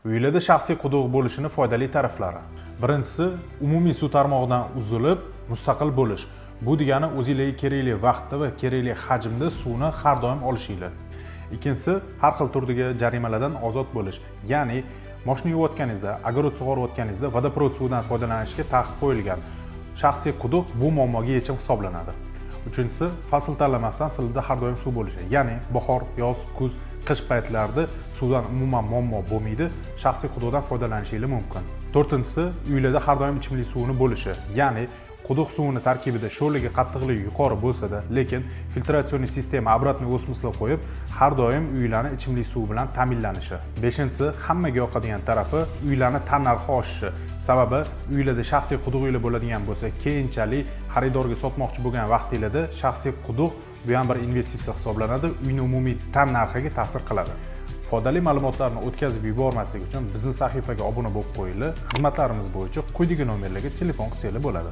Uylarda shaxsiy quduq bo'lishini foydali taraflari. Birinchisi, umumiy suv tarmog'idan uzilib, mustaqil bo'lish. Bu degani o'zingizga kerakli vaqtda va kerakli hajmda suvni har doim olishinglar. Ikkinchisi, har xil turdagi jarimalardan ozod bo'lish. Ya'ni mashina yuvayotganingizda, огород sug'orayotganingizda vodoprovod suvidan foydalanishga taqiq qo'yilgan. Shaxsiy quduq bu muammoga yechim hisoblanadi. Uchinchisi, fasl tanlamasdan sizda har doim suv bo'lishi. Ya'ni bahor, yoz, kuz, qish paytlarida suvdan umuman muammo bo'lmaydi, shaxsiy quduqdan foydalanishingiz mumkin. To'rtinchisi, uylarda har doim ichimlik suvini bo'lishi. Ya'ni quduq suvini tarkibida sho'rligi qattiqligi yuqori bo'lsa-da, lekin filtratsion sistema обратный osmoslab qo'yib, har doim uylarni ichimlik suvi bilan ta'minlanishi. Beshinchisi, hammaga yoqadigan tarafi uylarni tannarxi oshishi. Sababi uylarda shaxsiy quduqinglar bo'ladigan bo'lsa, keyinchalik xaridorga sotmoqchi bo'lgan vaqtingizda shaxsiy quduq bu ham bir investitsiya hisoblanadi, uyning umumiy tan narxiga ta'sir qiladi. Foydali ma'lumotlarni o'tkazib yubormaslik uchun bizning sahifaga obuna bo'lib qo'yinglar. Xizmatlarimiz bo'yicha quyidagi nomerlarga telefon qilsangiz bo'ladi.